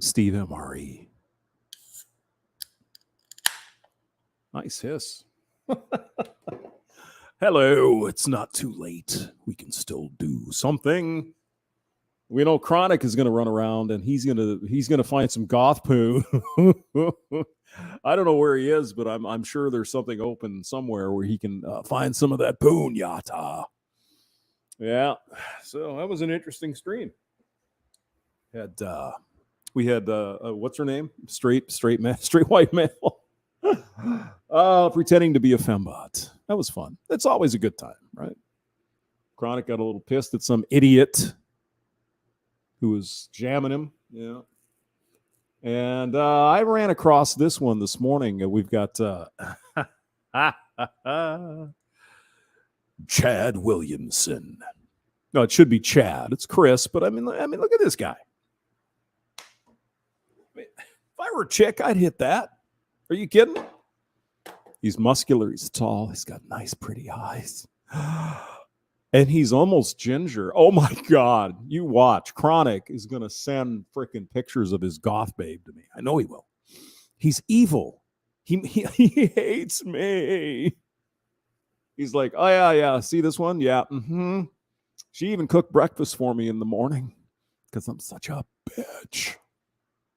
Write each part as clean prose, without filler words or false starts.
Steve MRE. Nice hiss. Hello, it's not too late. We can still do something. We know Chronic is going to run around and he's going to find some goth poo. I don't know where he is, but I'm sure there's something open somewhere where he can find some of that punyata. Yeah, so that was an interesting stream. We had what's her name? Straight white male. Pretending to be a fembot. That was fun. It's always a good time, right? Chronic got a little pissed at some idiot who was jamming him. Yeah. And I ran across this one this morning. We've got Chad Williamson. No, it should be Chad. It's Chris, but I mean, look at this guy. If I were a chick, I'd hit that. Are you kidding? He's muscular. He's tall. He's got nice, pretty eyes. And he's almost ginger. Oh, my God. You watch. Chronic is going to send freaking pictures of his goth babe to me. I know he will. He's evil. He hates me. He's like, oh, yeah. See this one? Yeah. Mm-hmm. She even cooked breakfast for me in the morning because I'm such a bitch.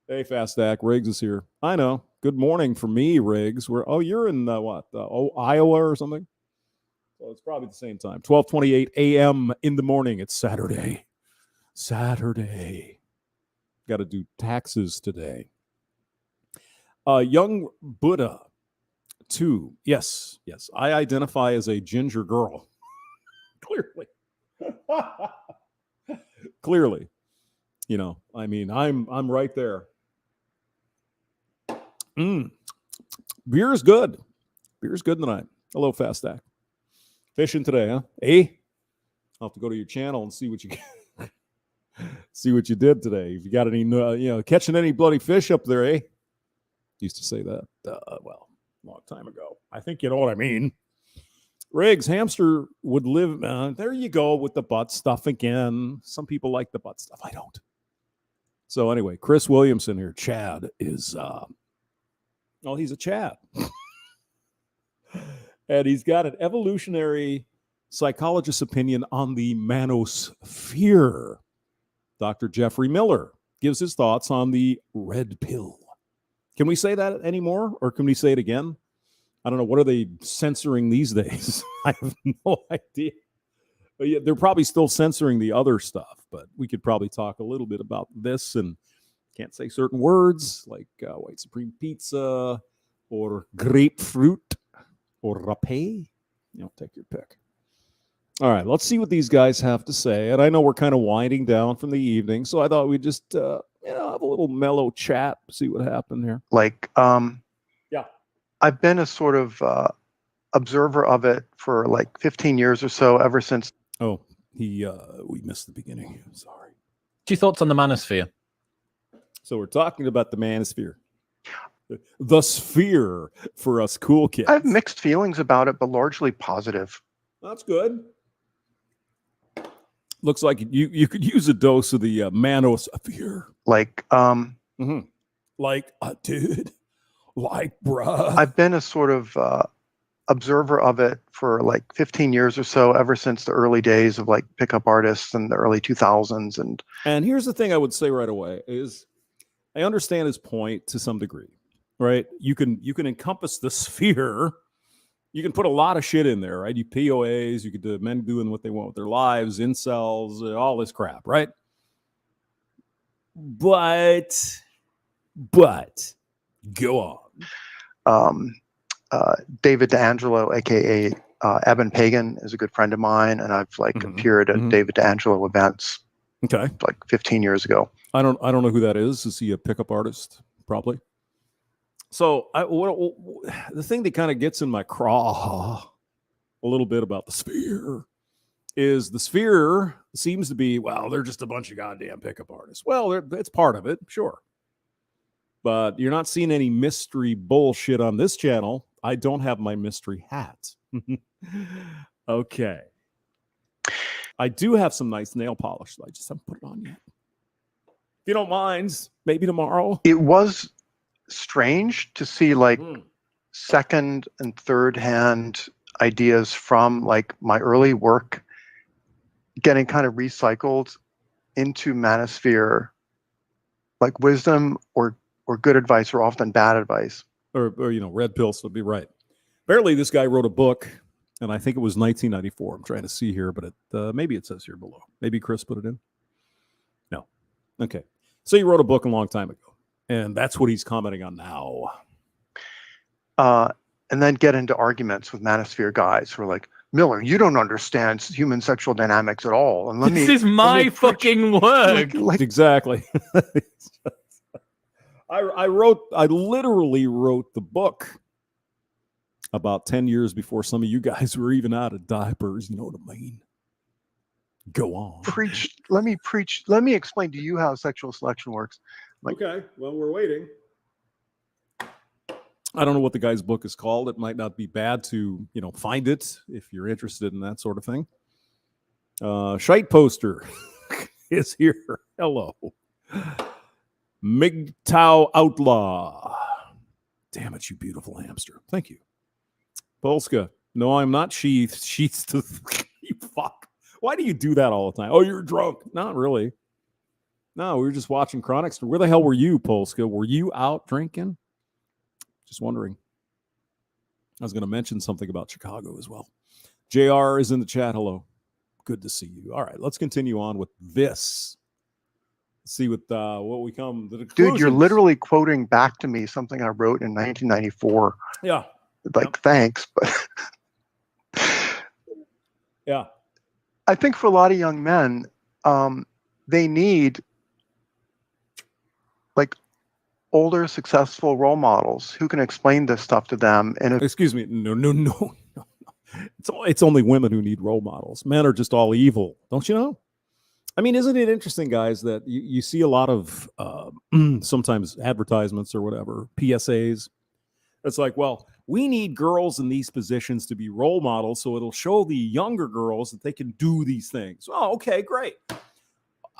Hey, Fast Stack. Riggs is here. I know. Good morning for me, Riggs. You're in Iowa or something? So it's probably the same time. 12:28 a.m. in the morning. It's Saturday. Got to do taxes today. Young Buddha 2. Yes. I identify as a ginger girl. Clearly. You know, I mean, I'm right there. Beer's good. Beer's good tonight. Hello, Fast Stack. Fishing today, huh? I'll have to go to your channel and see what you see what you did today. If you got any, catching any bloody fish up there, eh? Used to say that, a long time ago. I think you know what I mean. Riggs, hamster would live. There you go with the butt stuff again. Some people like the butt stuff. I don't. So anyway, Chris Williamson here. Chad is, he's a Chad. And he's got an evolutionary psychologist's opinion on the manosphere. Dr. Jeffrey Miller gives his thoughts on the red pill. Can we say that anymore? Or can we say it again? I don't know. What are they censoring these days? I have no idea. But yeah, they're probably still censoring the other stuff. But we could probably talk a little bit about this and can't say certain words like white supreme pizza or grapefruit. Or rapé, take your pick. All right, let's see what these guys have to say. And I know we're kind of winding down from the evening, so I thought we'd just, have a little mellow chat, see what happened here. Yeah, I've been a sort of observer of it for like 15 years or so, ever since. Oh, we missed the beginning. I'm sorry. What's your thoughts on the manosphere? So we're talking about the manosphere. The sphere for us cool kids. I have mixed feelings about it, but largely positive. That's good. Looks like you could use a dose of the manosphere. Like, dude, like, bruh. I've been a sort of observer of it for like 15 years or so, ever since the early days of like pickup artists in the early 2000s. And here's the thing I would say right away is I understand his point to some degree. Right, you can encompass the sphere. You can put a lot of shit in there, right? You POAs, you could do men doing what they want with their lives, incels, all this crap, right? But go on. David D'Angelo, aka Eben Pagan, is a good friend of mine, and I've appeared at David D'Angelo events. Okay, like 15 years ago. I don't know who that is. Is he a pickup artist? Probably. So the thing that kind of gets in my craw a little bit about the sphere is the sphere seems to be, they're just a bunch of goddamn pickup artists. Well, it's part of it, sure. But you're not seeing any mystery bullshit on this channel. I don't have my mystery hat. Okay. I do have some nice nail polish. I just haven't put it on yet. you don't mind, maybe tomorrow. It was strange to see like Hmm. second and third hand ideas from like my early work getting kind of recycled into Manosphere. Like wisdom or good advice are often bad advice. Or red pills would be right. Apparently, this guy wrote a book, and I think it was 1994. I'm trying to see here, but maybe it says here below. Maybe Chris put it in. No. Okay. So he wrote a book a long time ago, and that's what he's commenting on now. And then get into arguments with Manosphere guys who are like, Miller, you don't understand human sexual dynamics at all. And This is my fucking work. Exactly. I literally wrote the book about 10 years before some of you guys were even out of diapers. You know what I mean? Go on. Let me explain to you how sexual selection works. Okay. Well, we're waiting. I don't know what the guy's book is called. It might not be bad to, find it if you're interested in that sort of thing. Shite Poster is here. Hello. MGTOW Outlaw. Damn it, you beautiful hamster. Thank you. Polska. No, I'm not sheathed. Sheets to you fuck. Why do you do that all the time? Oh, you're drunk. Not really. No, we were just watching Chronics. Where the hell were you, Polska? Were you out drinking? Just wondering. I was going to mention something about Chicago as well. JR is in the chat. Hello. Good to see you. All right, let's continue on with this. Let's see what we come. Dude, you're literally quoting back to me something I wrote in 1994. Yeah. Thanks, but yeah. I think for a lot of young men, they need like older, successful role models who can explain this stuff to them. And excuse me, no. It's only women who need role models. Men are just all evil, don't you know? I mean, isn't it interesting, guys, that you see a lot of sometimes advertisements or whatever, PSAs. It's like, well, we need girls in these positions to be role models, so it'll show the younger girls that they can do these things. Oh, okay, great.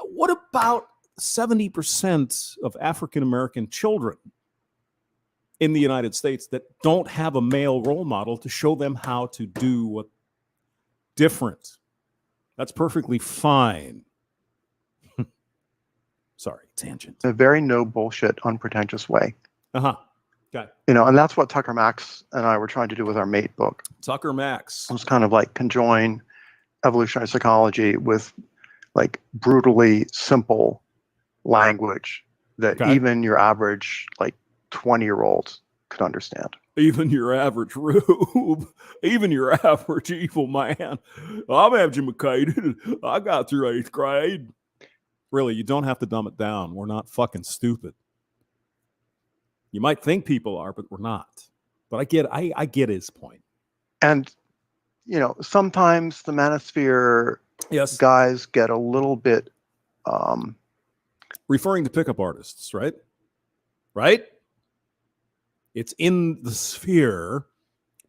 What about 70% of African-American children in the United States that don't have a male role model to show them how to do what different? That's perfectly fine. Sorry, tangent. in a very no bullshit, unpretentious way. Uh-huh. Okay. And that's what Tucker Max and I were trying to do with our Mate book. Tucker Max. It was kind of like conjoin evolutionary psychology with like brutally simple language that even your average like 20-year-old could understand. Even your average rube, even your average evil man. I'm educated. I got through 8th grade. Really, you don't have to dumb it down. We're not fucking stupid. You might think people are, but we're not. But I get his point. And, sometimes the Manosphere guys get a little bit... referring to pickup artists, right? Right? It's in the sphere,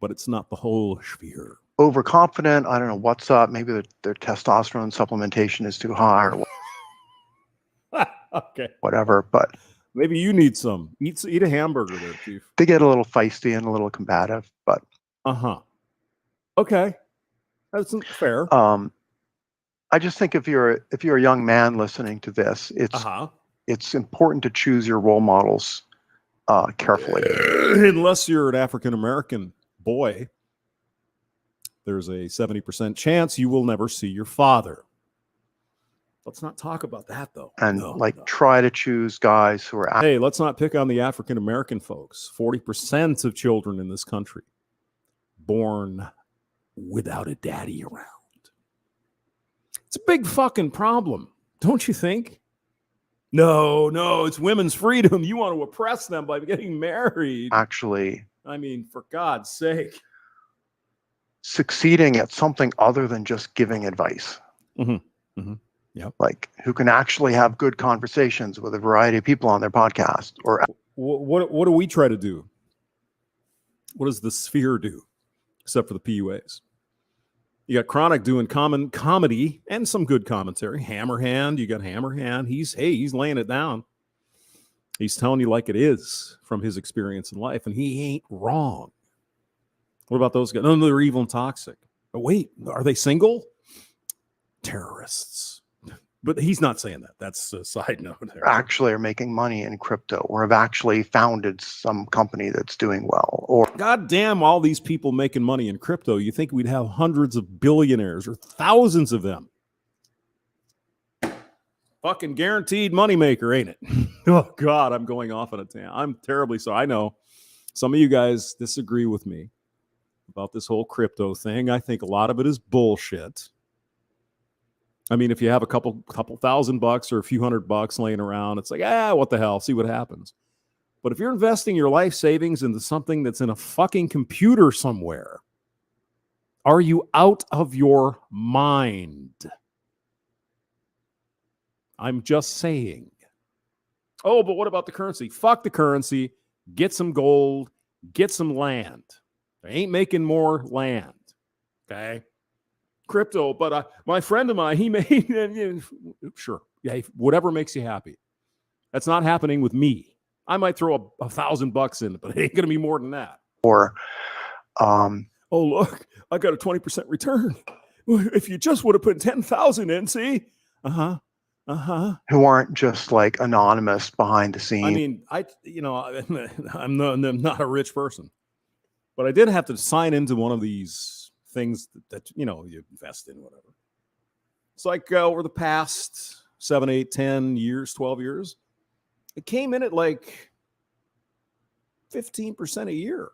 but it's not the whole sphere. Overconfident. I don't know what's up. Maybe their testosterone supplementation is too high or okay. Whatever, but maybe you need some. Eat a hamburger there, Chief. They get a little feisty and a little combative, but okay, that's fair. I just think if you're a young man listening to this, it's important to choose your role models carefully. Unless you're an African American boy, there's a 70% chance you will never see your father. Let's not talk about that, though. And try to choose guys who are... Hey, let's not pick on the African-American folks. 40% of children in this country born without a daddy around. It's a big fucking problem, don't you think? No, it's women's freedom. You want to oppress them by getting married. Actually, I mean, for God's sake. Succeeding at something other than just giving advice. Yep. Like who can actually have good conversations with a variety of people on their podcast. Or what do we try to do? What does the sphere do, except for the PUAs? You got Chronic doing comedy and some good commentary. Hammerhand, you got Hammerhand. He's laying it down. He's telling you like it is from his experience in life, and he ain't wrong. What about those guys? No, they're evil and toxic. But wait, are they single? Terrorists. But he's not saying that. That's a side note there. Actually are making money in crypto or have actually founded some company that's doing well. Or God damn, all these people making money in crypto. You think we'd have hundreds of billionaires or thousands of them? Fucking guaranteed moneymaker, ain't it? Oh, God, I'm going off on a tangent. I'm terribly sorry. I know some of you guys disagree with me about this whole crypto thing. I think a lot of it is bullshit. I mean, if you have a couple $1,000 or a few $100 laying around, it's like, what the hell? See what happens. But if you're investing your life savings into something that's in a fucking computer somewhere, are you out of your mind? I'm just saying. Oh, but what about the currency? Fuck the currency. Get some gold. Get some land. They ain't making more land. Okay? Crypto, but my friend of mine, he made, sure. Yeah, whatever makes you happy. That's not happening with me. I might throw $1,000 in, but it ain't going to be more than that. Or, oh, look, I got a 20% return. If you just would have put 10,000 in, see? who aren't just like anonymous behind the scenes. I mean, I'm not a rich person, but I did have to sign into one of these things that you invest in, whatever. It's like over the past 7, 8, 10 years, 12 years, it came in at like 15% a year.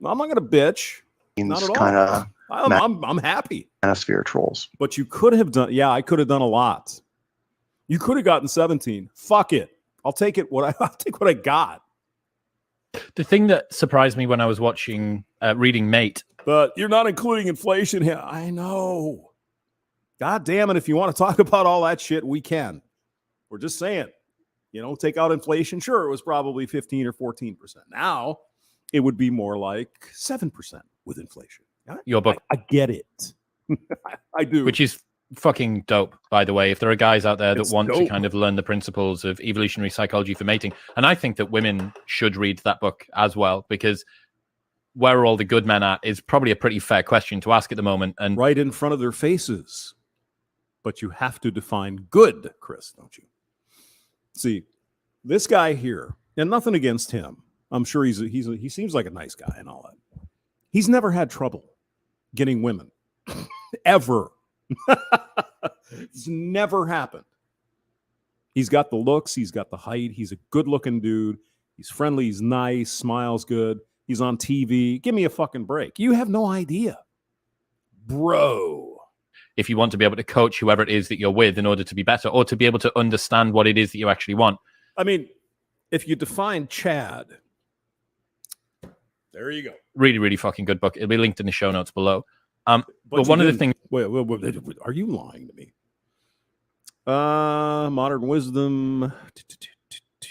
Well, I'm not going to bitch. Not at all. Kind of I'm happy. Manosphere trolls. But you could have done, I could have done a lot. You could have gotten 17. Fuck it. I'll take it. I'll take what I got. The thing that surprised me when I was reading Mate. But you're not including inflation here. I know. God damn it. If you want to talk about all that shit, we can. We're just saying, take out inflation. Sure, it was probably 15 or 14%. Now it would be more like 7% with inflation. Your book. I get it. I do. Which is fucking dope, by the way. If there are guys out there that want dope. to kind of learn the principles of evolutionary psychology for mating, and I think that women should read that book as well, because where are all the good men at is probably a pretty fair question to ask at the moment. And right in front of their faces. But you have to define good, Chris, don't you? See, this guy here, and nothing against him. I'm sure he seems like a nice guy and all that. He's never had trouble getting women. Ever. It's never happened. He's got the looks. He's got the height. He's a good-looking dude. He's friendly. He's nice. Smiles good. He's on TV. Give me a fucking break. You have no idea. Bro. If you want to be able to coach whoever it is that you're with in order to be better, or to be able to understand what it is that you actually want. I mean, if you define Chad, there you go. Really, really fucking good book. It'll be linked in the show notes below. But one of the things... Wait, are you lying to me? Modern Wisdom.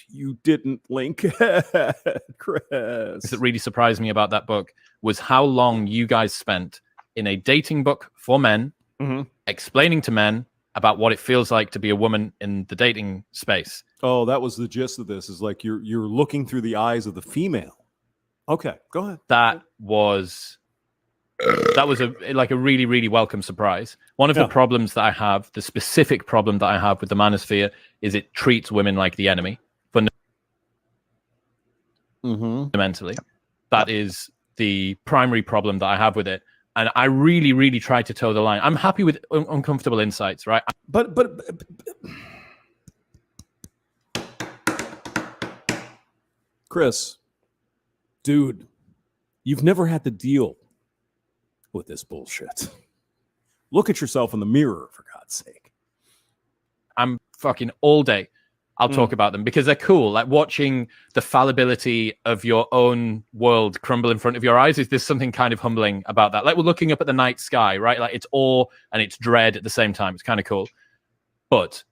You didn't link Chris. That really surprised me about that book was how long you guys spent in a dating book for men, explaining to men about what it feels like to be a woman in the dating space. Oh, that was the gist of this. Is like you're looking through the eyes of the female. Okay, go ahead. That was a really, really welcome surprise. One of the problems that I have, the specific problem that I have with the manosphere, is it treats women like the enemy. Fundamentally, that is the primary problem that I have with it. And I really, really try to toe the line. I'm happy with uncomfortable insights, right? But Chris, dude, you've never had to deal with this bullshit. Look at yourself in the mirror, for God's sake. I'm fucking all day. I'll talk about them because they're cool. Like watching the fallibility of your own world crumble in front of your eyes. There's something kind of humbling about that. Like we're looking up at the night sky, right? Like it's awe and it's dread at the same time. It's kind of cool. But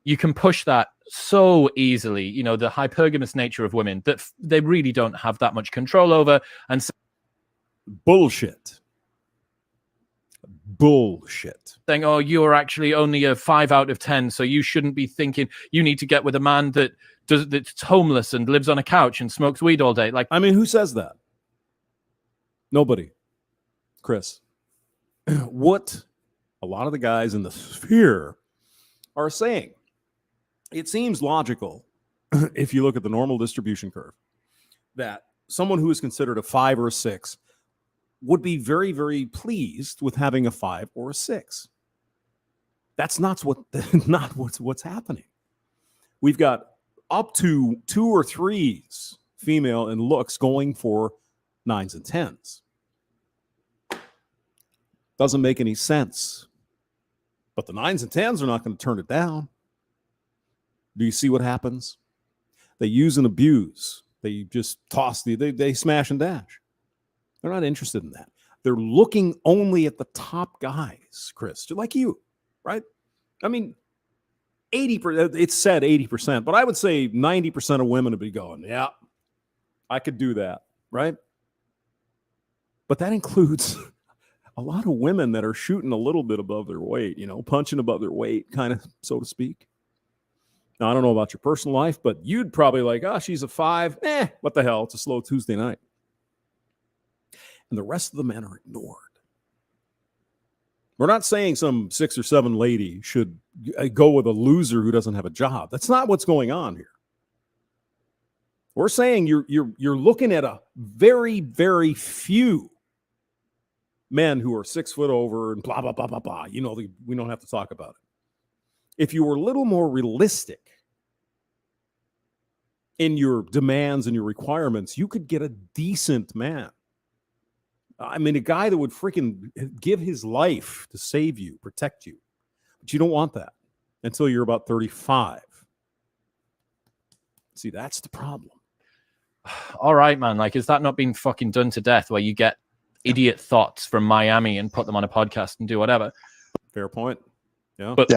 you can push that so easily, the hypergamous nature of women that they really don't have that much control over. And so bullshit. bullshit. saying, oh, you're actually only a 5 out of 10, so you shouldn't be thinking you need to get with a man that's homeless and lives on a couch and smokes weed all day. Like, I mean, who says that? Nobody. Chris, what a lot of the guys in the sphere are saying, it seems logical if you look at the normal distribution curve that someone who is considered a 5 or a 6 would be very, very pleased with having a 5 or a 6. That's not what's happening. We've got up to 2 or 3s female in looks going for 9s and 10s. Doesn't make any sense. But the 9s and 10s are not going to turn it down. Do you see what happens? They use and abuse. They just toss they smash and dash. They're not interested in that. They're looking only at the top guys, Chris, just like you, right? I mean, 80%, it's said 80%, but I would say 90% of women would be going, yeah, I could do that, right? But that includes a lot of women that are shooting a little bit above their weight, punching above their weight, kind of, so to speak. Now, I don't know about your personal life, but you'd probably like, she's a 5. What the hell? It's a slow Tuesday night. And the rest of the men are ignored. We're not saying some 6 or 7 lady should go with a loser who doesn't have a job. That's not what's going on here. We're saying you're looking at a very, very few men who are 6 foot over and blah, blah, blah, blah, blah. We don't have to talk about it. If you were a little more realistic in your demands and your requirements, you could get a decent man. I mean, a guy that would freaking give his life to save you, protect you. But you don't want that until you're about 35. See, that's the problem. all right, man. Like, is that not being fucking done to death where you get idiot thoughts from Miami and put them on a podcast and do whatever? Fair point. Yeah. But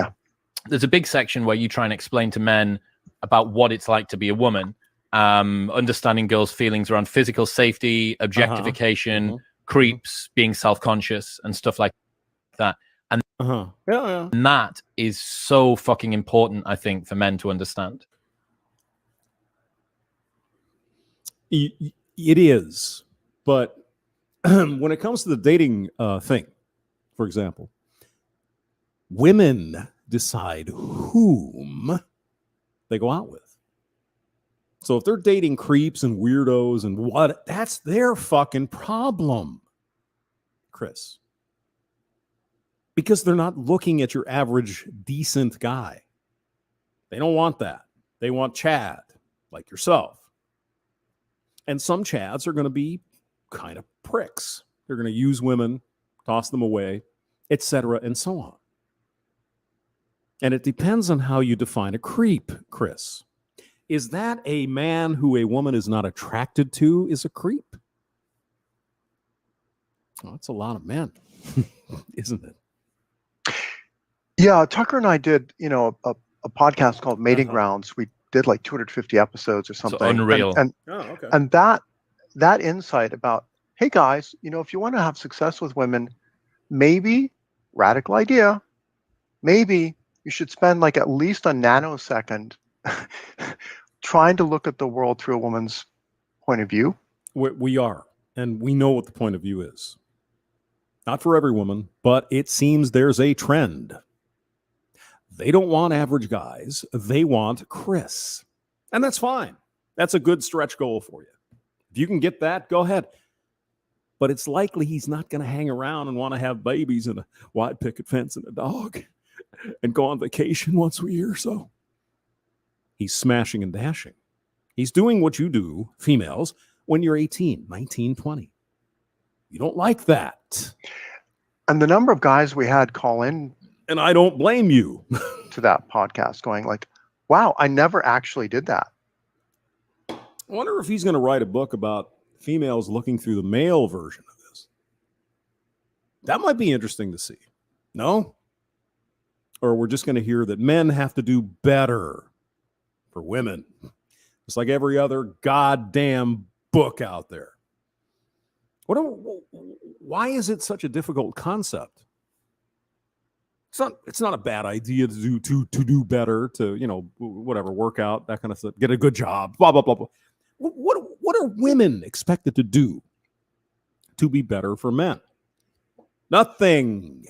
there's a big section where you try and explain to men about what it's like to be a woman, understanding girls' feelings around physical safety, objectification, creeps, being self-conscious and stuff like that. And and that is so fucking important, I think, for men to understand. It is. But when it comes to the dating thing, for example, women decide whom they go out with. So if they're dating creeps and weirdos and what, that's their fucking problem, Chris. Because they're not looking at your average decent guy. They don't want that. They want Chad, like yourself. And some Chads are going to be kind of pricks. They're going to use women, toss them away, etc., and so on. And it depends on how you define a creep, Chris. Is that a man who a woman is not attracted to is a creep? Well, that's a lot of men, isn't it? Yeah, Tucker and I did, a podcast called Mating Grounds. We did like 250 episodes or something. So unreal. And that insight about, hey guys, if you want to have success with women, maybe, radical idea, maybe you should spend like at least a nanosecond trying to look at the world through a woman's point of view. We are, and we know what the point of view is. Not for every woman, but it seems there's a trend. They don't want average guys. They want Chris. And that's fine. That's a good stretch goal for you. If you can get that, go ahead. But it's likely he's not going to hang around and want to have babies and a wide picket fence and a dog and go on vacation once a year or so. He's smashing and dashing. He's doing what you do, females, when you're 18, 19, 20. You don't like that. And the number of guys we had call in, and I don't blame you, to that podcast going like, wow, I never actually did that. I wonder if he's going to write a book about females looking through the male version of this. That might be interesting to see. No? Or we're just going to hear that men have to do better for women. It's like every other goddamn book out there. Why is it such a difficult concept It's not a bad idea to do better, to, you know, whatever, work out, that kind of stuff, get a good job, blah blah blah blah. What are women expected to do to be better for men? Nothing.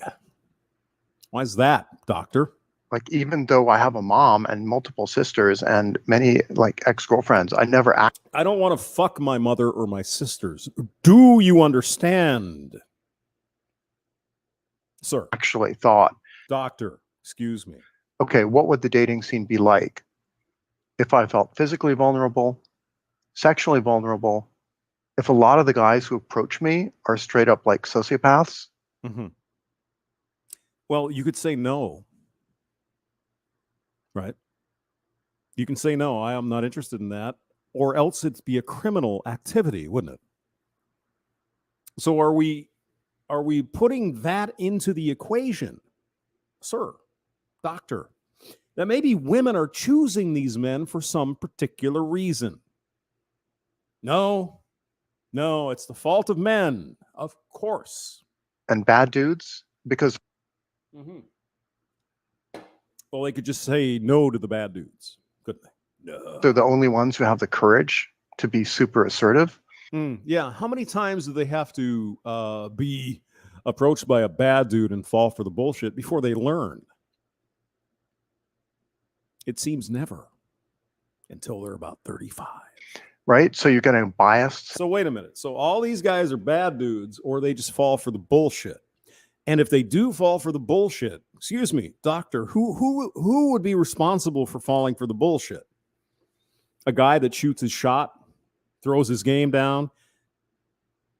Why is that, doctor? Like, even though I have a mom and multiple sisters and many like ex-girlfriends, I never I don't want to fuck my mother or my sisters. Do you understand? Sir, actually thought, doctor, excuse me. okay, what would the dating scene be like if I felt physically vulnerable, sexually vulnerable, if a lot of the guys who approach me are straight up like sociopaths? Mm-hmm. Well, you could say no, right? You can say no, I am not interested in that, or else it'd be a criminal activity, wouldn't it? So are we putting that into the equation, sir, doctor, that maybe women are choosing these men for some particular reason? No, it's the fault of men, of course. And bad dudes? Because Mm-hmm. Well, they could just say no to the bad dudes, couldn't they? No. they're the only ones who have the courage to be super assertive. Yeah. How many times do they have to be approached by a bad dude and fall for the bullshit before they learn? It seems never, until they're about 35. Right? So you're getting biased. So wait a minute. So all these guys are bad dudes, or they just fall for the bullshit. And if they do fall for the bullshit, excuse me, doctor, who would be responsible for falling for the bullshit? A guy that shoots his shot, throws his game down?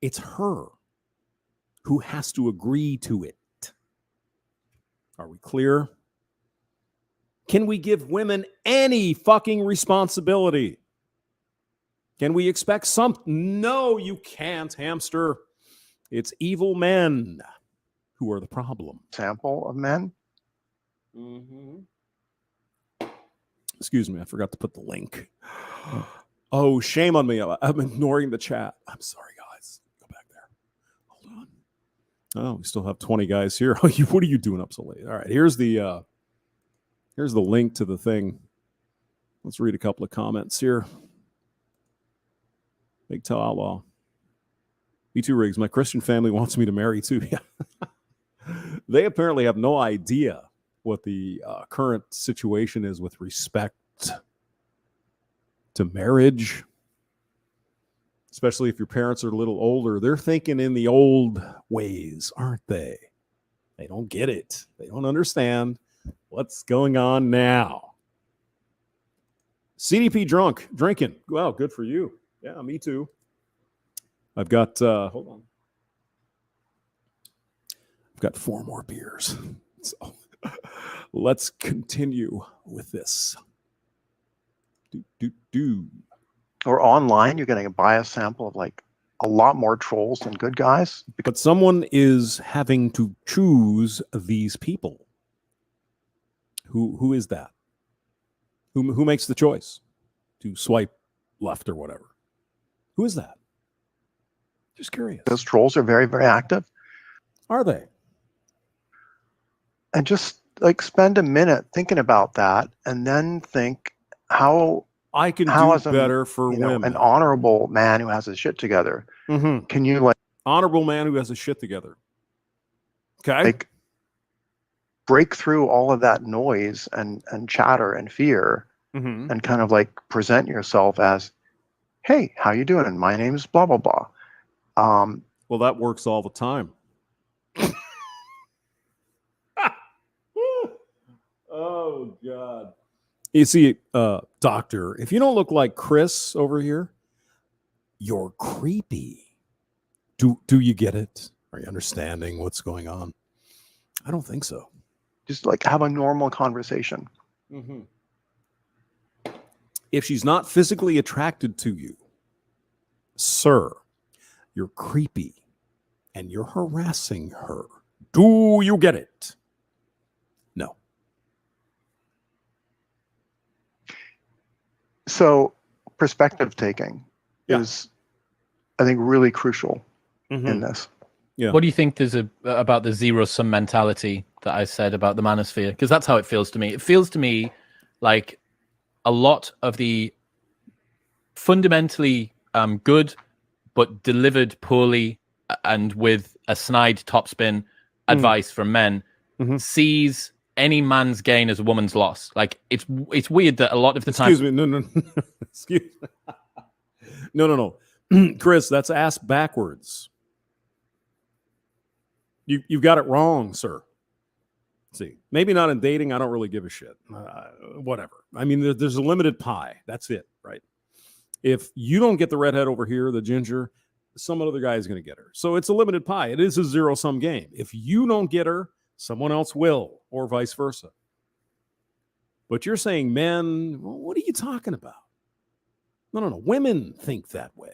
It's her who has to agree to it. Are we clear? Can we give women any fucking responsibility? Can we expect something? No, you can't, hamster. It's evil men who are the problem. Sample of men. Mm-hmm. Excuse me, I forgot to put the link. Oh, shame on me. I'm ignoring the chat. I'm sorry, guys. Go back there. Hold on. Oh, we still have 20 guys here. What are you doing up so late? All right, here's the link to the thing. Let's read a couple of comments here. Big Toe Outlaw. B2 Riggs, my Christian family wants me to marry too. Yeah. They apparently have no idea what the current situation is with respect to marriage, especially if your parents are a little older. They're thinking in the old ways, aren't they? They don't get it. They don't understand what's going on now. CDP drinking. Well, good for you. Yeah, me too. I've got, hold on. I've got 4 more beers. So let's continue with this. Or online, you're getting a biased sample of like a lot more trolls than good guys. But someone is having to choose these people. Who is that? Who makes the choice to swipe left or whatever? Who is that? Just curious. Those trolls are very, very active. Are they? And just like spend a minute thinking about that, and then think how I can how do as better for you know, women. an honorable man who has his shit together. Mm-hmm. Can you like Honorable man who has his shit together. Okay. Break through all of that noise and chatter and fear, Mm-hmm. and kind of like present yourself as, hey, how you doing? My name's blah blah blah. Well, that works all the time. Oh, God. You see, doctor, if you don't look like Chris over here, you're creepy. Do you get it? Are you understanding what's going on? I don't think so. Just like have a normal conversation. Mm-hmm. If she's not physically attracted to you, sir, you're creepy and you're harassing her. Do you get it? No. So perspective taking Yeah. is, I think, really crucial Mm-hmm. in this. Yeah. What do you think there's about the zero sum mentality that I said about the manosphere? Because that's how it feels to me. It feels to me like a lot of the fundamentally good but delivered poorly and with a snide topspin advice from men sees any man's gain as a woman's loss. Like it's weird that a lot of the time. Excuse me. No. Excuse me. No. Chris, that's asked backwards. You've got it wrong, sir. See, maybe not in dating. I don't really give a shit. Whatever. I mean, there's a limited pie. That's it, right? If you don't get the redhead over here, the ginger, some other guy is going to get her. So it's a limited pie. It is a zero-sum game. If you don't get her, someone else will, or vice versa. But you're saying men, well, what are you talking about? No. Women think that way.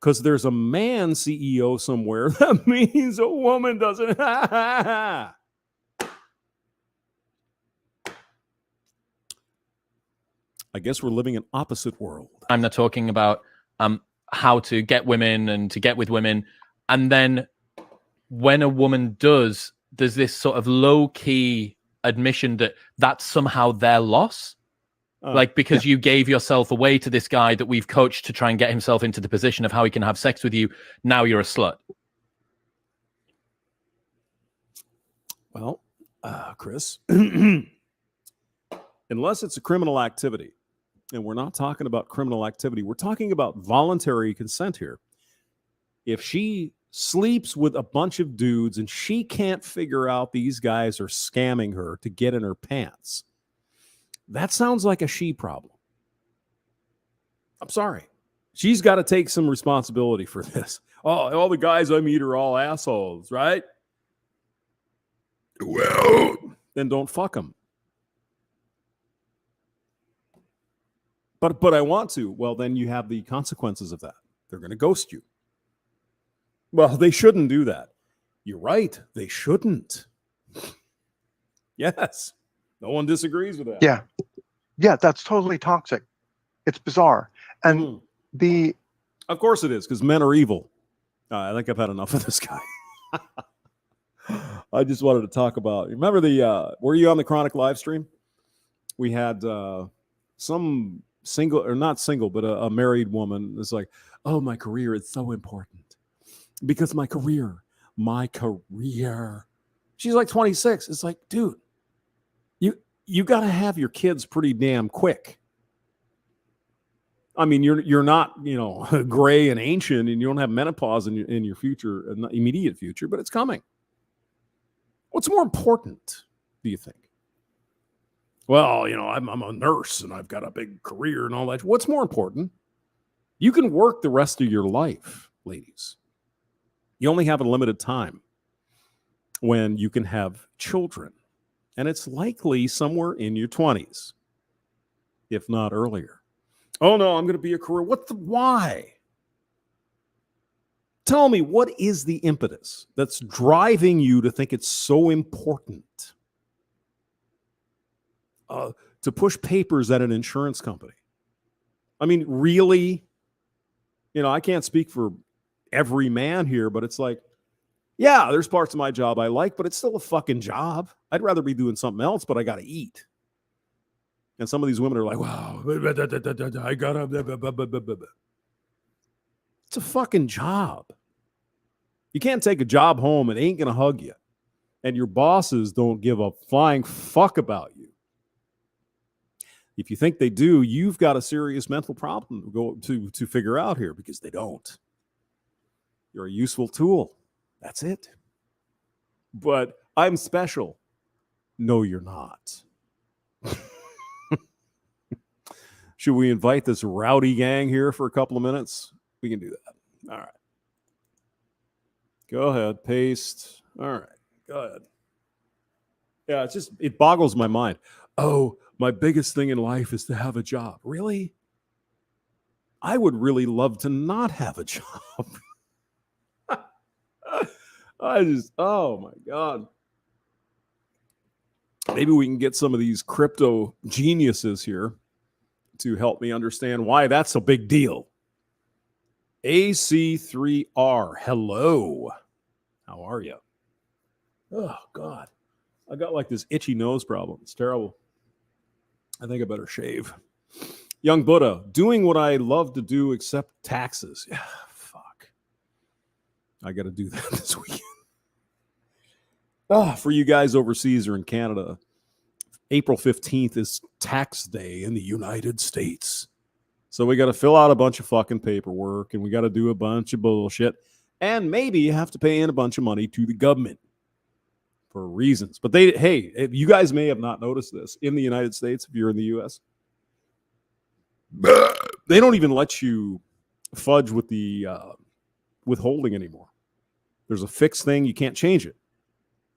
Because there's a man CEO somewhere. That means a woman doesn't. I guess we're living in opposite world. I'm not talking about how to get women and to get with women. And then when a woman does, there's this sort of low-key admission that that's somehow their loss. Like, because you gave yourself away to this guy that we've coached to try and get himself into the position of how he can have sex with you. Now you're a slut. Well, Chris, unless it's a criminal activity, and we're not talking about criminal activity, we're talking about voluntary consent here. If she sleeps with a bunch of dudes and she can't figure out these guys are scamming her to get in her pants, that sounds like a she problem. I'm sorry. She's got to take some responsibility for this. Oh, all the guys I meet are all assholes, right? Well, then don't fuck them. But I want to. Well, then you have the consequences of that. They're going to ghost you. Well, they shouldn't do that. You're right. They shouldn't. Yes. No one disagrees with that. Yeah, that's totally toxic. It's bizarre. And of course it is, because men are evil. I think I've had enough of this guy. I just wanted to talk about, remember were you on the Chronic live stream? We had some single, or not single, but a married woman is like, oh, my career is so important. Because my career. She's like 26. It's like, dude, you got to have your kids pretty damn quick. I mean, you're not, gray and ancient, and you don't have menopause in your future, immediate future, but it's coming. What's more important, do you think? Well, I'm a nurse and I've got a big career and all that. What's more important? You can work the rest of your life, ladies. You only have a limited time when you can have children. And it's likely somewhere in your 20s, if not earlier. Oh, no, I'm going to be a career. Why? Tell me, what is the impetus that's driving you to think it's so important to push papers at an insurance company? I mean, really? I can't speak for every man here, but it's like, yeah, there's parts of my job I like, but it's still a fucking job. I'd rather be doing something else, but I got to eat. And some of these women are like, wow, I got to. It's a fucking job. You can't take a job home. It ain't going to hug you. And your bosses don't give a flying fuck about you. If you think they do, you've got a serious mental problem to figure out here, because they don't. You're a useful tool. That's it. But I'm special. No, you're not. Should we invite this rowdy gang here for a couple of minutes? We can do that. All right. Go ahead. Paste. All right. Go ahead. Yeah, it boggles my mind. Oh, my biggest thing in life is to have a job. Really? I would really love to not have a job. Oh my God. Maybe we can get some of these crypto geniuses here to help me understand why that's a big deal. AC3R, hello. How are you? Oh, God. I got like this itchy nose problem. It's terrible. I think I better shave. Young Buddha, doing what I love to do except taxes. Yeah, fuck. I got to do that this weekend. For you guys overseas or in Canada, April 15th is tax day in the United States. So we got to fill out a bunch of fucking paperwork and we got to do a bunch of bullshit. And maybe you have to pay in a bunch of money to the government for reasons. But hey, you guys may have not noticed this. In the United States, if you're in the U.S., they don't even let you fudge with the withholding anymore. There's a fixed thing. You can't change it.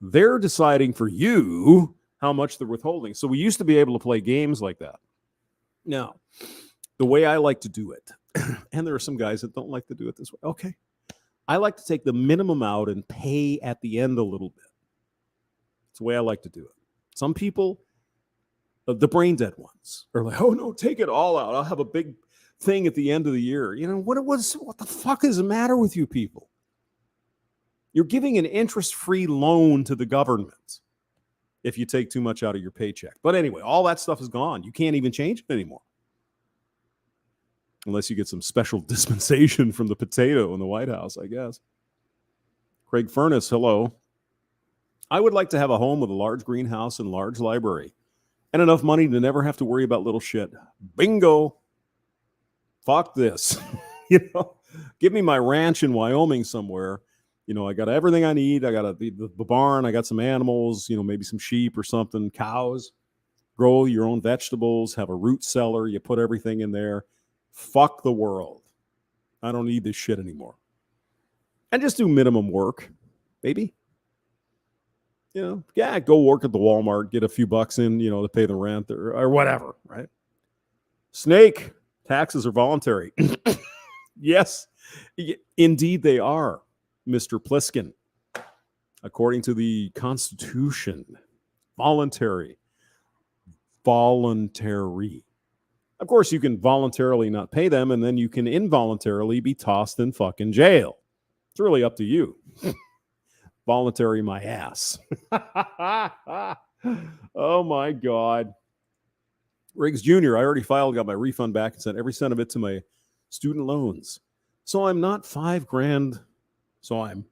They're deciding for you how much they're withholding. So we used to be able to play games like that. Now, the way I like to do it, and there are some guys that don't like to do it this way. Okay. I like to take the minimum out and pay at the end a little bit. It's the way I like to do it. Some people, the brain dead ones, are like, oh no, take it all out. I'll have a big thing at the end of the year. You know, what the fuck is the matter with you people? You're giving an interest-free loan to the government if you take too much out of your paycheck. But anyway, all that stuff is gone. You can't even change it anymore. Unless you get some special dispensation from the potato in the White House, I guess. Craig Furness, hello. I would like to have a home with a large greenhouse and large library and enough money to never have to worry about little shit. Bingo. Fuck this. Give me my ranch in Wyoming somewhere. I got everything I need. I got the barn. I got some animals, maybe some sheep or something, cows. Grow your own vegetables, have a root cellar. You put everything in there. Fuck the world. I don't need this shit anymore. And just do minimum work, baby. Go work at the Walmart, get a few bucks in, to pay the rent or whatever, right? Snake, taxes are voluntary. Yes, indeed they are, Mr. Pliskin. According to the Constitution, voluntary. Of course, you can voluntarily not pay them, and then you can involuntarily be tossed in fucking jail. It's really up to you. Voluntary my ass. Oh, my God. Riggs Jr., I already filed, got my refund back, and sent every cent of it to my student loans. So I'm not $5,000. So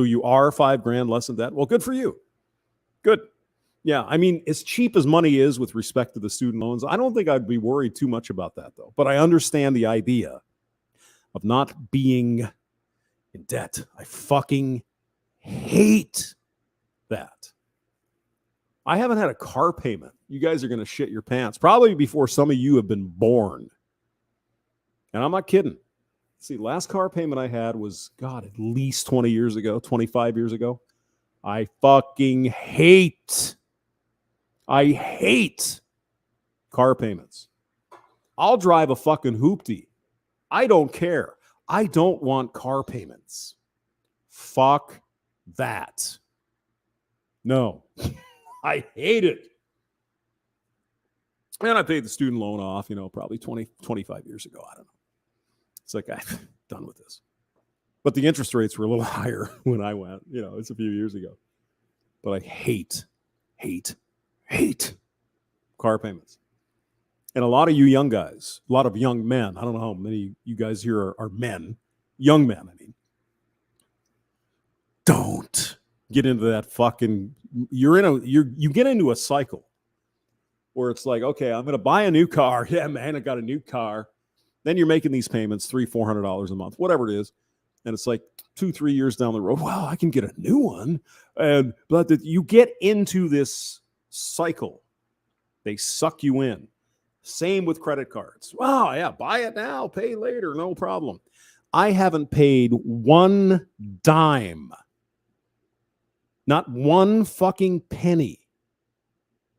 you are $5,000 less than that? Well, good for you. Good. Yeah, I mean, as cheap as money is with respect to the student loans, I don't think I'd be worried too much about that, though. But I understand the idea of not being in debt. I fucking hate that. I haven't had a car payment. You guys are going to shit your pants, probably before some of you have been born. And I'm not kidding. See, last car payment I had was, God, at least 20 years ago, 25 years ago. I fucking hate car payments. I'll drive a fucking hoopty. I don't care. I don't want car payments. Fuck that. No. I hate it. And I paid the student loan off, probably 20, 25 years ago. I don't know. It's like, I'm done with this. But the interest rates were a little higher when I went. It's a few years ago. But I hate car payments. And a lot of you young guys, a lot of young men, I don't know how many you guys here are men, young men, I mean. Don't get into that fucking, you get into a cycle where it's like, okay, I'm going to buy a new car. Yeah, man, I got a new car. Then you're making these payments, $300-$400 a month, whatever it is. And it's like 2-3 years down the road, well, I can get a new one. But you get into this cycle. They suck you in. Same with credit cards. Wow, yeah, buy it now, pay later, no problem. I haven't paid one dime, not one fucking penny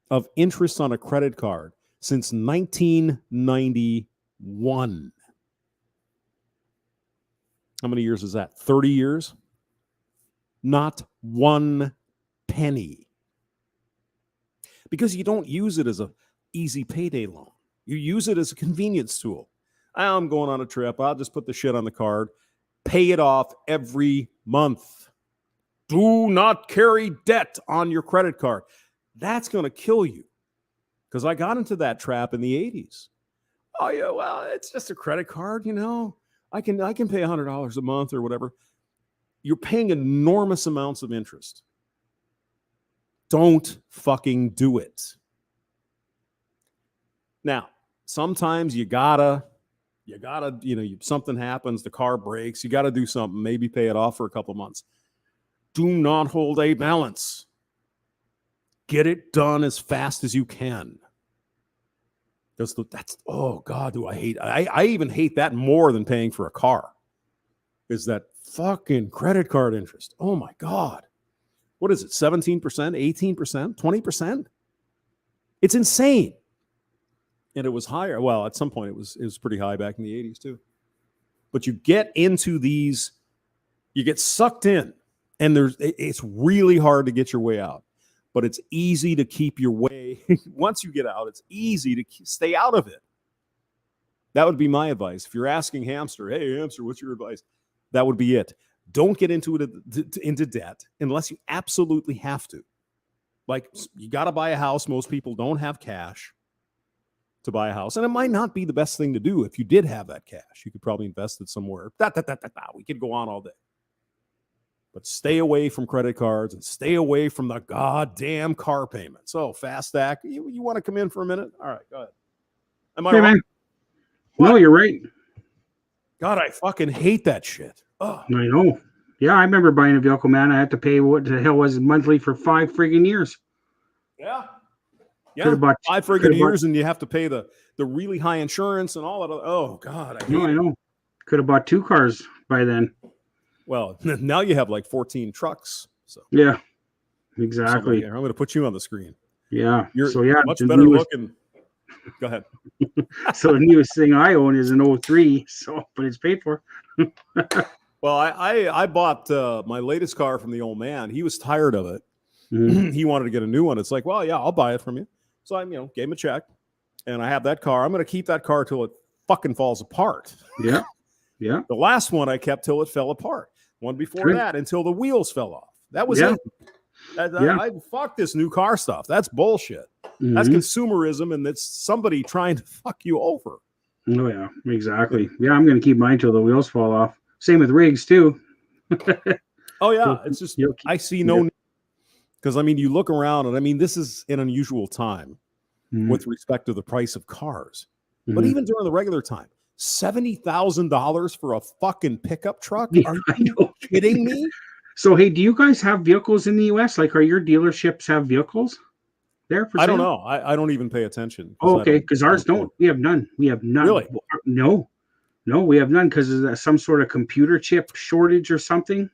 of interest on a credit card since 1991. How many years is that? 30 years? Not one penny. Because you don't use it as an easy payday loan. You use it as a convenience tool. I'm going on a trip. I'll just put the shit on the card. Pay it off every month. Do not carry debt on your credit card. That's going to kill you. Because I got into that trap in the 80s. Oh, yeah, well, it's just a credit card, you know. I can pay $100 a month or whatever. You're paying enormous amounts of interest. Don't fucking do it. Now, sometimes you gotta, something happens, the car breaks, you gotta do something, maybe pay it off for a couple months. Do not hold a balance. Get it done as fast as you can. Because that's, oh God, do I hate, I even hate that more than paying for a car. Is that fucking credit card interest. Oh my God. What is it? 17%, 18%, 20%? It's insane. And it was higher. Well, at some point it was pretty high back in the 80s too. But you get into these, you get sucked in, and it's really hard to get your way out. But it's easy to keep your way. Once you get out, it's easy to stay out of it. That would be my advice. If you're asking Hamster, hey, Hamster, what's your advice? That would be it. Don't get into debt unless you absolutely have to. Like, you got to buy a house. Most people don't have cash to buy a house. And it might not be the best thing to do. If you did have that cash, you could probably invest it somewhere. We could go on all day. But stay away from credit cards and stay away from the goddamn car payments. Oh, Fast Stack, you want to come in for a minute? All right, go ahead. Am I Hey, wrong? man. No, you're right. God, I fucking hate that shit. Oh. I know. Yeah, I remember buying a vehicle, man. I had to pay what the hell was it monthly for 5 friggin' years. Yeah. Yeah. Could've bought- 5 friggin' years, and you have to pay the really high insurance and all that. Oh, God. I know. Could have bought 2 cars by then. Well, now you have like 14 trucks. So Yeah, exactly. I'm going to put you on the screen. Yeah. You're so yeah, much the better newest- looking. Go ahead. So the newest thing I own is an 03. So, but it's paid for. Well, I bought my latest car from the old man. He was tired of it. Mhm. He wanted to get a new one. It's like, well, yeah, I'll buy it from you. So I, gave him a check, and I have that car. I'm going to keep that car till it fucking falls apart. Yeah. Yeah. The last one I kept till it fell apart. One before True. that until the wheels fell off. That was Yeah. it. Yeah. I fuck this new car stuff. That's bullshit. That's Mhm. consumerism, and it's somebody trying to fuck you over. Oh yeah, exactly. Yeah, I'm going to keep mine till the wheels fall off. Same with rigs too. Oh yeah, You'll- it's just you'll- I see no, because you look around, and this is an unusual time Mhm. with respect to the price of cars. But Mhm. even during the regular time, $70,000 for a fucking pickup truck? Yeah, Are I you know. kidding me? So hey, do you guys have vehicles in the US? Like, are your dealerships have vehicles there for I don't sale? know. I don't even pay attention. Oh, okay, because ours don't. We have none. We have none. Really? No, we have none because of some sort of computer chip shortage or something.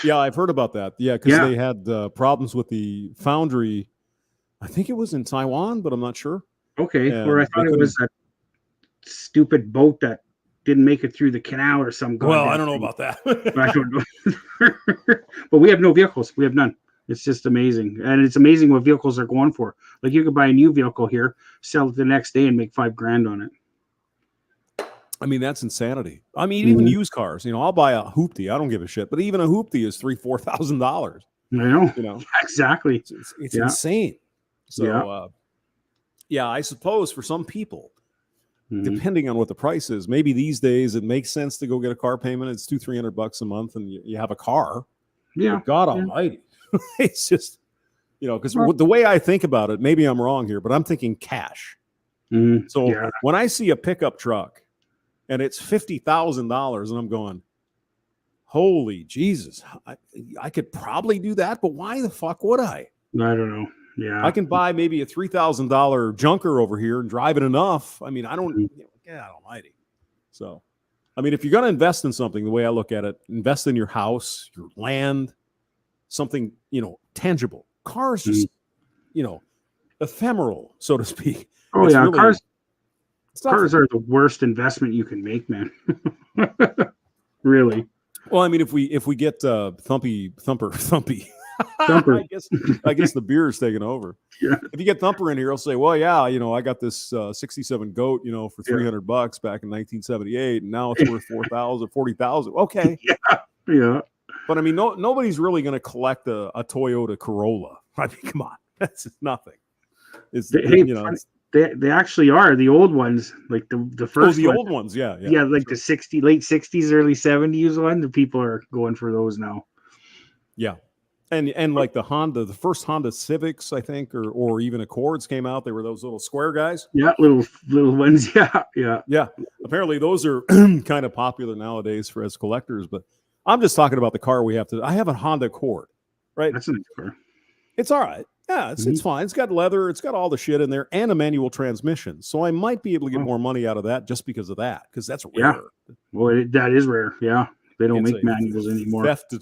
Yeah, I've heard about that. Yeah, because Yeah. they had problems with the foundry. I think it was in Taiwan, but I'm not sure. Okay, Yeah, or I they thought it was that stupid boat that didn't make it through the canal or some. Well, I goddamn don't know thing. about that. I don't know. But we have no vehicles. We have none. It's just amazing. And it's amazing what vehicles are going for. Like, you could buy a new vehicle here, sell it the next day, and make $5,000 on it. That's insanity. Even Mhm. used cars. I'll buy a Hoopty. I don't give a shit. But even a Hoopty is $3,000-$4,000. I know. You know, Exactly. it's Yeah. insane. So, Yeah. yeah, I suppose for some people, Mhm. depending on what the price is, maybe these days it makes sense to go get a car payment. It's $200-$300 a month, and you have a car. Yeah. But God Yeah. Almighty, it's just because Well- the way I think about it, maybe I'm wrong here, but I'm thinking cash. Mhm. So Yeah. when I see a pickup truck and it's $50,000, and I'm going, holy Jesus, I could probably do that, but why the fuck would I? I don't know. Yeah. I can buy maybe a $3,000 junker over here and drive it enough. I don't, God Almighty. So, if you're going to invest in something, the way I look at it, invest in your house, your land, something, tangible. Cars just, ephemeral, so to speak. Oh, It's yeah. really- Cars It's not Cars are the worst investment you can make, man. Really. Well, if we get Thumpy, Thumper. I guess the beer is taking over. Yeah. If you get Thumper in here, he'll say, "Well, yeah, I got this 67 goat, for Yeah. $300 back in 1978, and now it's worth 4,000, 40,000." Okay, Yeah. but I mean, nobody's really going to collect a Toyota Corolla. I mean, come on, that's nothing. It's Hey, they actually are the old ones, like the first. the one. old ones, yeah, Yeah, like the late 60s, early 70s one. The people are going for those now. yeah. And like the first Honda Civics, I think, or even Accords came out. They were those little square guys. Yeah, little ones. Yeah. Yeah. Apparently those are kind of popular nowadays as collectors, but I'm just talking about the car I have a Honda Accord, right? That's a nice car. It's all right. Yeah, it's fine. It's got leather, it's got all the shit in there, and a manual transmission. So I might be able to get more money out of that just because of that, because that's rare. Yeah. Well, that is rare. Yeah. They don't It's make a manuals anymore. Theft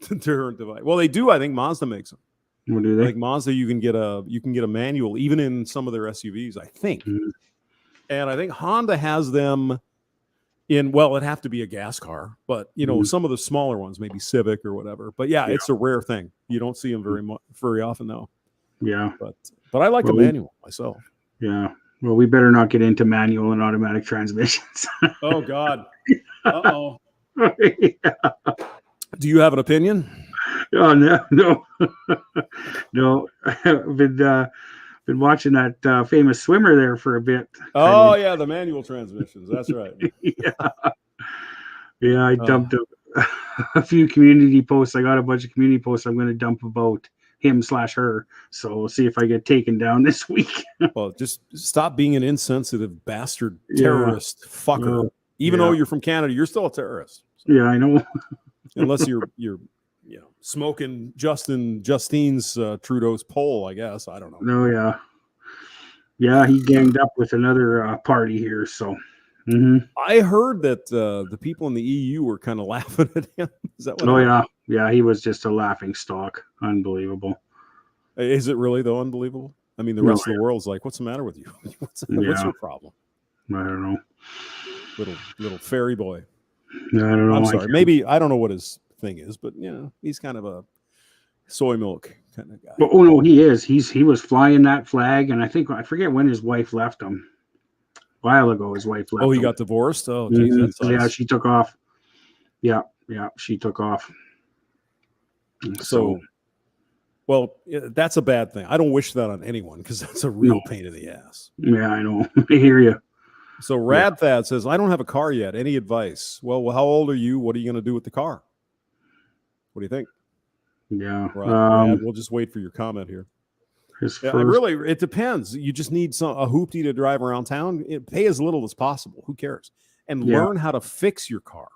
deterrent device. Well, they do. I think Mazda makes them. What do they? Like Mazda, you can get a manual even in some of their SUVs, I think. Mhm. And I think Honda has them in. Well, it'd have to be a gas car, but some of the smaller ones, maybe Civic or whatever. But yeah, it's a rare thing. You don't see them very often now. Yeah. But I like a manual myself. Yeah. Well, we better not get into manual and automatic transmissions. Oh God. Uh-oh. Yeah. Do you have an opinion? Oh no. No. I've been watching that famous swimmer there for a bit. Oh yeah, the manual transmissions. That's right. Yeah. I dumped a few community posts. I got a bunch of community posts I'm going to dump about him/her. So we'll see if I get taken down this week. Well, just stop being an insensitive bastard terrorist fucker. Even though you're from Canada, you're still a terrorist. So, yeah, I know. unless you're smoking Justine's Trudeau's pole, I guess. I don't know. No, yeah. Yeah, he ganged up with another party here. So I heard that the people in the EU were kind of laughing at him. Is that what? Oh yeah. Yeah, he was just a laughing stock. Unbelievable. Is it really though? Unbelievable. I mean, the rest of the world's like, "What's the matter with you? What's your problem?" I don't know. Little fairy boy. I don't know. I'm sorry. Maybe I don't know what his thing is, but he's kind of a soy milk kind of guy. But, oh no, he is. He was flying that flag, and I forget when his wife left him. A while ago, his wife left. Oh, he him. got divorced. Oh, geez, that sucks. Yeah, she took off. Yeah, she took off. So, well, that's a bad thing. I don't wish that on anyone because that's a real pain in the ass. Yeah, I know. I hear you. So Radthad says, "I don't have a car yet. Any advice?" Well, how old are you? What are you going to do with the car? What do you think? Yeah. Rad, we'll just wait for your comment here. It depends. You just need a hoopty to drive around town. Pay as little as possible. Who cares? And learn how to fix your car.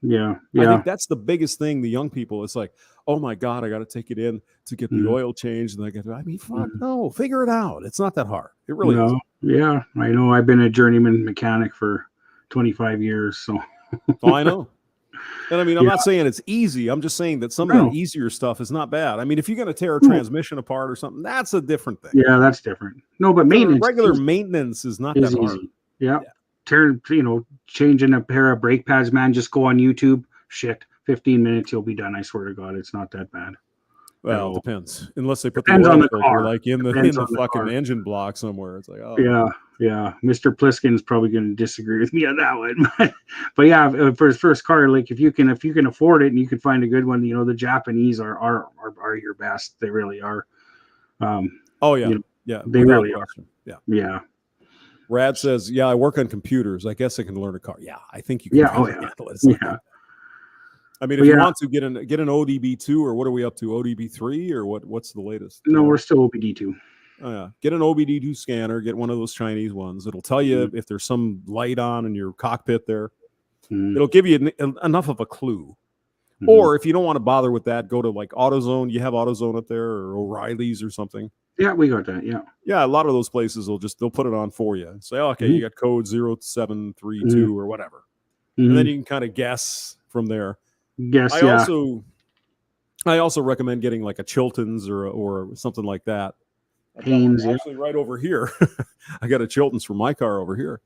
Yeah. I think that's the biggest thing. The young people, it's like, "Oh my God, I got to take it in to get the oil changed." And fuck no, figure it out. It's not that hard. It really is. Yeah, I know. I've been a journeyman mechanic for 25 years. So Oh, I know. And I mean, I'm not saying it's easy. I'm just saying that some of the easier stuff is not bad. I mean, if you're going to tear a transmission apart or something, that's a different thing. Yeah, that's different. No, but maintenance, regular maintenance is not that hard. Easy. Yeah. Changing a pair of brake pads, man, just go on YouTube. Shit, 15 minutes, you'll be done. I swear to God, it's not that bad. Well, it depends. Unless they put Depends the oil on the filter, car. like in the fucking car. engine block somewhere. It's like, oh yeah. Mr. Pliskin's probably going to disagree with me on that one, but yeah, for his first car, like if you can afford it and you can find a good one, the Japanese are your best. They really are. Yeah, they really are. Yeah. Rad says, "Yeah, I work on computers. I guess I can learn a car." Yeah, I think you can. Handle it. I mean, if you want to get an ODB2 or what are we up to? ODB3 or what's the latest? No, we're still OBD2. Oh, yeah. Get an OBD2 scanner. Get one of those Chinese ones. It'll tell you if there's some light on in your cockpit there. It'll give you enough of a clue. Or if you don't want to bother with that, go to like AutoZone. You have AutoZone up there or O'Reilly's or something. Yeah, we got that. Yeah, a lot of those places they'll put it on for you and say, okay, you got code 0732 or whatever. And then you can kind of guess from there. I also recommend getting like a Chilton's or something like that. Haynes, actually right over here. I got a Chilton's for my car over here.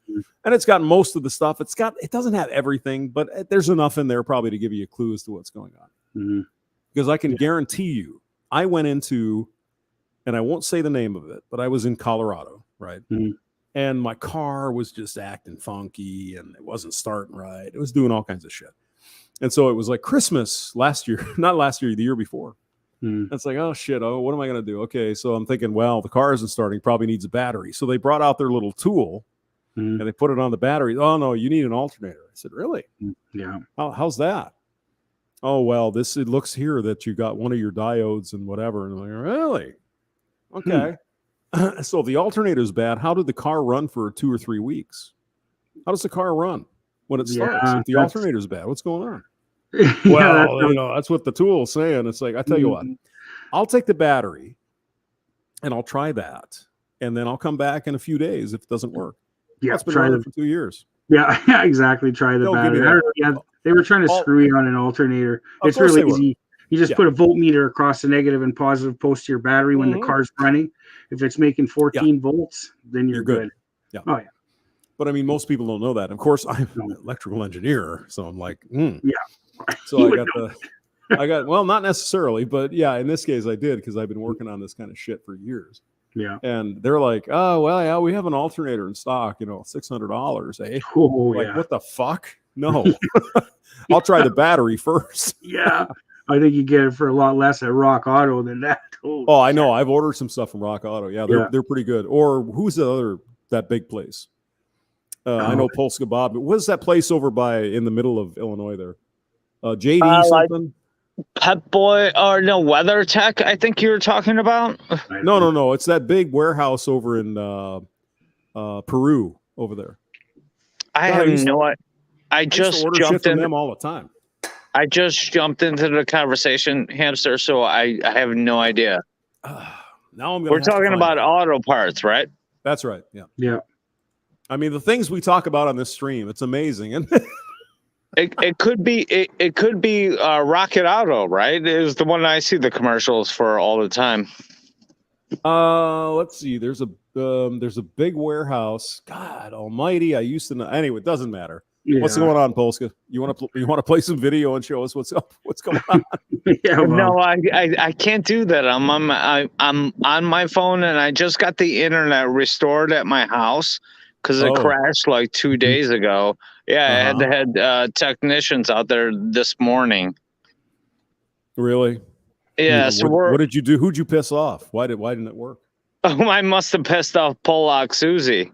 And it's got most of the stuff. It doesn't have everything, but there's enough in there probably to give you a clue as to what's going on. Because I can guarantee you, I went into, and I won't say the name of it, but I was in Colorado, right? Mhm. And my car was just acting funky and it wasn't starting right. It was doing all kinds of shit. And so it was like Christmas last year, not last year, the year before. Mm. It's like, oh shit, oh, what am I going to do? Okay, so I'm thinking, well, the car isn't starting, probably needs a battery. So they brought out their little tool Mm. and they put it on the battery. Oh no, you need an alternator. I said, really? Yeah. How's that? Oh well, it looks here that you got one of your diodes and whatever. And I'm like, really? Okay. So the alternator's bad. How did the car run for 2 or 3 weeks? How does the car run when it starts? Yeah, If the that's- alternator's bad, what's going on? Yeah, Well, that's what the tool's saying. It's like, I tell you what, Mhm. I'll take the battery and I'll try that. And then I'll come back in a few days if it doesn't work. Yeah, It's been try running the for 2 years. yeah, yeah, exactly. Try the They'll give battery. you I that. don't know, yeah, they were trying to All- screw you on an alternator. Of It's course really they were. easy. You just Yeah. put a voltmeter across the negative and positive post to your battery when Mhm. the car's running. If it's making 14 volts, then you're, You're good. good. Yeah. Oh yeah. But I mean, most people don't know that. Of course, I'm No. an electrical engineer, so I'm like, Yeah. So You I would got well, not necessarily, but yeah, in this case, I did because I've been working on this kind of shit for years. Yeah. And they're like, oh well, yeah, we have an alternator in stock, $600, eh? Oh Like, yeah. what the fuck? No, I'll try the battery first. Yeah. I think you get it for a lot less at Rock Auto than that. Oh, I know. I've ordered some stuff from Rock Auto. Yeah, Yeah. they're pretty good. Or who's that big place? I know Polska Bob. But what's that place over in the middle of Illinois there? JD Like- something? Pep Boy or no Weather Tech, I think you were talking about. No. It's that big warehouse over in Peru over there. I No, I have used to- no idea. I I used to just order shit jumped from in. them all the time. I just jumped into the conversation, Hamster. So I have no idea. Now I'm going. We're talking about auto parts, right? That's right. Yeah. Yeah. I mean, the things we talk about on this stream, it's amazing. And It could be it could be Rocket Auto, right? Is the one I see the commercials for all the time. let's see. There's a big warehouse. God Almighty! I used to know. Anyway, it doesn't matter. Yeah. What's going on, Polska? You want to play some video and show us what's going on? Yeah. Well, No, I can't do that. I'm on my phone, and I just got the internet restored at my house because it Oh. crashed like 2 days ago. Yeah, I had Uh-huh. to had technicians out there this morning. Really? Yeah, so what did you do? Who'd you piss off? Why didn't it work? I must have pissed off Pollock Susie.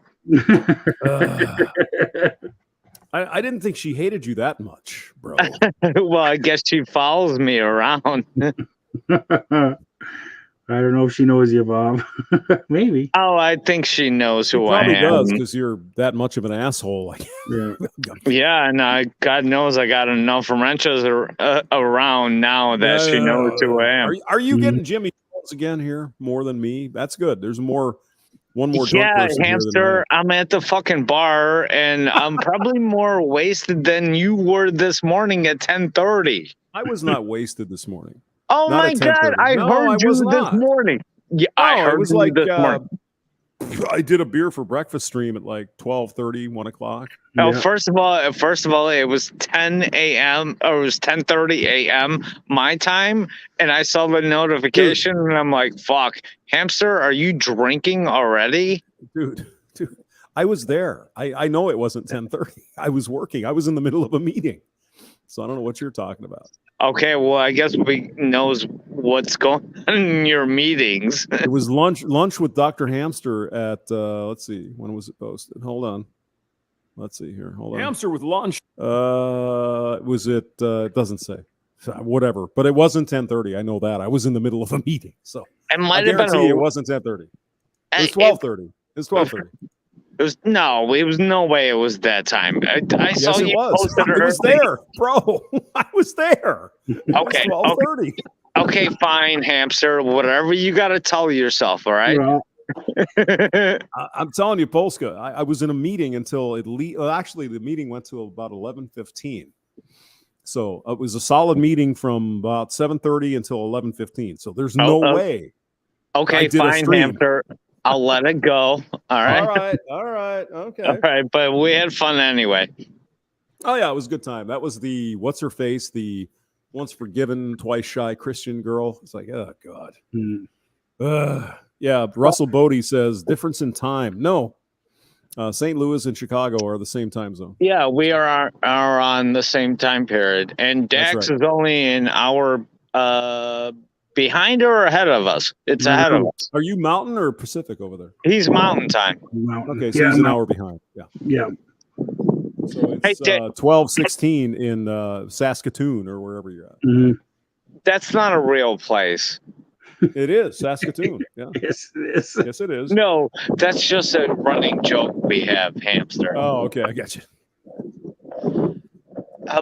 I didn't think she hated you that much, bro. Well, I guess she follows me around. I don't know if she knows you, Bob. Maybe. Oh, I think she knows She who I probably am. does because you're that much of an asshole. Yeah. Yeah, and God knows I got enough wrenches around now that she knows who I am. Are you Mhm. getting Jimmy calls again here more than me? That's good. There's one more drunk Yeah, person here than Hamster, I'm at the fucking bar, and I'm probably more wasted than you were this morning at 10:30. I was not wasted this morning. Oh Not my at God, 10:30. I No, heard I you was this not. morning. Yeah, I Oh, heard it was you like this morning. I did a beer for breakfast stream at like 12:30, 1 o'clock. Oh, Yeah. first of all, it was 10 a.m. or it was 10:30 a.m. my time, and I saw the notification, and I'm like, "Fuck, Hamster, are you drinking already?" Dude, I was there. I know it wasn't 10:30. I was working. I was in the middle of a meeting. So I don't know what you're talking about. Okay, well, I guess we knows what's going on in your meetings. It was lunch with Dr. Hamster at let's see, when was it posted? Hold on. Let's see here. Hold on. Hamster with lunch. Was it it doesn't say. Whatever. But it wasn't 10:30. I know that. I was in the middle of a meeting. So It I might have guarantee been you it wasn't 10:30. It was it 12:30. It was 12:30. was no way it was that time. I saw Yes, it you was. posted I was early. there, bro. I was there. Okay, 12:30. okay, fine, Hamster. Whatever you got to tell yourself, all right? Well, I'm telling you, Polska. I was in a meeting until actually, the meeting went to about 11:15. So it was a solid meeting from about 7:30 until 11:15. So there's no way. I Okay, did a fine, stream. Hamster. I'll let it go. All right. All right, okay. All right, but we had fun anyway. Oh yeah, it was a good time. That was the what's her face, the Once forgiven, twice shy Christian girl. It's like, oh God. Hmm. Yeah, Russell Bodie says difference in time. No, St. Louis and Chicago are the same time zone. Yeah, we are on the same time period, and That's Dax right. is only an hour behind or ahead of us. It's ahead of us. Are you Mountain or Pacific over there? He's Mountain Time. Mountain. Okay, so Yeah, he's an Mountain. hour behind. Yeah. Yeah. So Hey, it's Dick. 12:16 in Saskatoon or wherever you're at. Mhm. That's not a real place. It is Saskatoon. Yeah. Yes, it is. Yes, it is. No, that's just a running joke we have, Hamster. Oh, okay. I got you.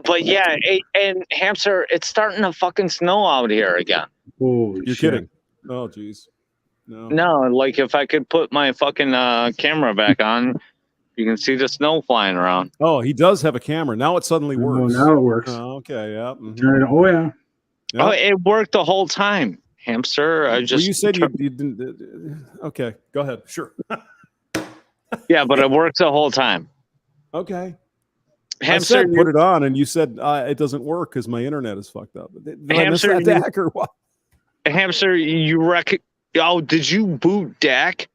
But yeah, and Hamster, it's starting to fucking snow out here again. Holy You're shit. kidding. Oh, geez. No. No, like if I could put my fucking camera back on, you can see the snow flying around. Oh, he does have a camera. Now it suddenly Oh, works. now it works. Oh, okay. Yeah. Mhm. Turn it. Oh yeah. Yeah. Oh, it worked the whole time, Hamster. I Well, just you said you didn't. Okay. Go ahead. Sure. yeah, but it works the whole time. Okay. I Hamster, said put it on, and you said it doesn't work because my internet is fucked up. Did I miss Hamster, that, Dak, or what? Hamster, you Oh, did you boot Dak?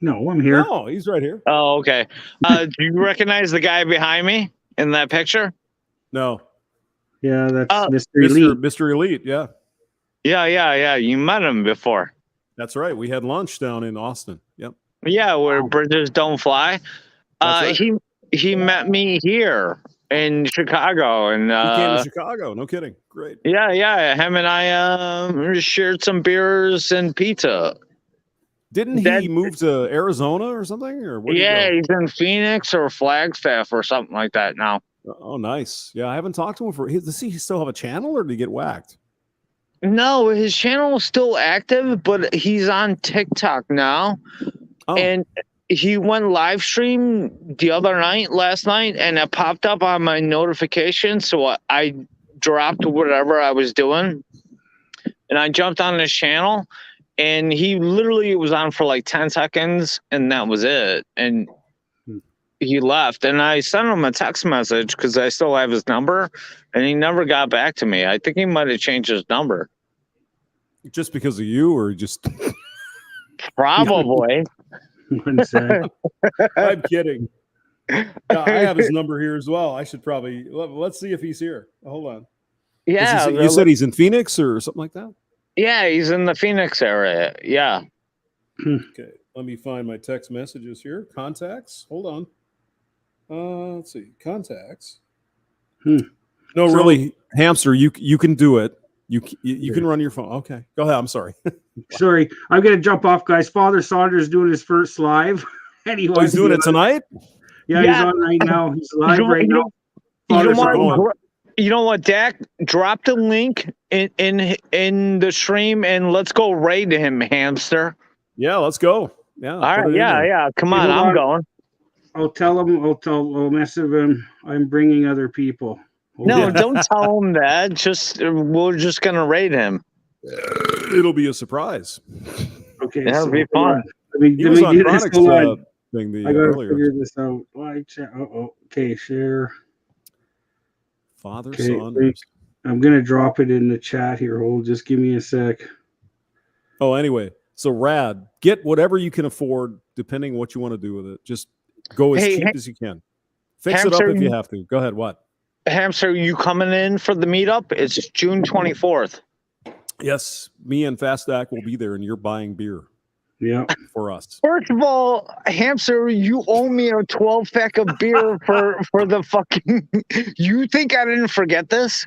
No, I'm here. No, he's right here. Oh, okay. Do you recognize the guy behind me in that picture? No, Yeah, that's Mr. Mr. Elite. Mr. Elite. Yeah, Yeah. You met him before. that's right. We had lunch down in Austin. Yep. Yeah, where bridges don't fly. That's right. He met me here in Chicago, and He came to Chicago. No kidding. Great. yeah. Him and I shared some beers and pizza. Didn't he That- move to Arizona or something? Or where Yeah, he's in Phoenix or Flagstaff or something like that now. Oh, nice. Yeah, I haven't talked to him for. Does he still have a channel, or did he get whacked? No, his channel is still active, but he's on TikTok now. Oh, And he went live stream last night, and it popped up on my notification. So I dropped whatever I was doing, and I jumped on his channel, and he literally was on for like 10 seconds, and that was it. And he left, and I sent him a text message because I still have his number, and he never got back to me. I think he might have changed his number. just because of you, or just? Probably. One sec. I'm kidding. Yeah, I have his number here as well. I should probably let's see if he's here. Hold on. Yeah. You said he's in Phoenix or something like that. Yeah, he's in the Phoenix area. Yeah. Okay, let me find my text messages here. Contacts. Hold on. Let's see. Contacts. Hmm. No, So- really, Hamster. You can do it. You can run your phone. Okay, go ahead. I'm sorry. Sorry, I'm gonna jump off, guys. Father Saunders doing his first live, and he Oh, wants he's doing to it tonight. Yeah, Yeah. he's on right now. He's live You know- right you now. know- Father You know Saunders. what? You know what, Dak? Drop the link in the stream, and let's go raid him, Hamster. Yeah, let's go. Yeah. All put it right, in yeah, there. yeah. Come Hey, on, hold I'm on. going. I'll tell him. I'll message him. I'm bringing other people. No, Yeah. don't tell him that. We're just gonna raid him. It'll be a surprise. Okay, That'll be hold fun. on. Let me He was on do this. Chronic's Hold on. thing I gotta earlier. figure this out. Why chat? Okay, share. Father Okay, Saunders. I'm gonna drop it in the chat here. Hold, just give me a sec. Oh, anyway, so Rad, get whatever you can afford, depending what you want to do with it. Just go as Hey, cheap as you can. Fix it up Hamster, if you have to. Go ahead. What? Hamster, you coming in for the meetup? It's June 24th. Yes, me and Fastack will be there, and you're buying beer Yeah. for us. First of all, Hamster, you owe me a 12-pack of beer for the fucking. You think I didn't forget this?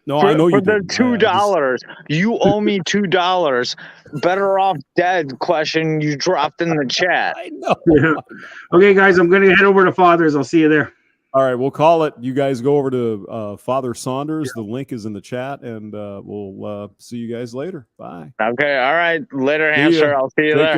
No, for, I know you for the didn't. I just- $2. You owe me $2. Better off dead question you dropped in the chat. I know. Yeah. Okay, guys, I'm gonna head over to Father's. I'll see you there. All right, we'll call it. You guys go over to Father Saunders. The link is in the chat, and we'll see you guys later. Bye. Okay, all right. Later, See ya. Hamster. I'll see you Take there. care.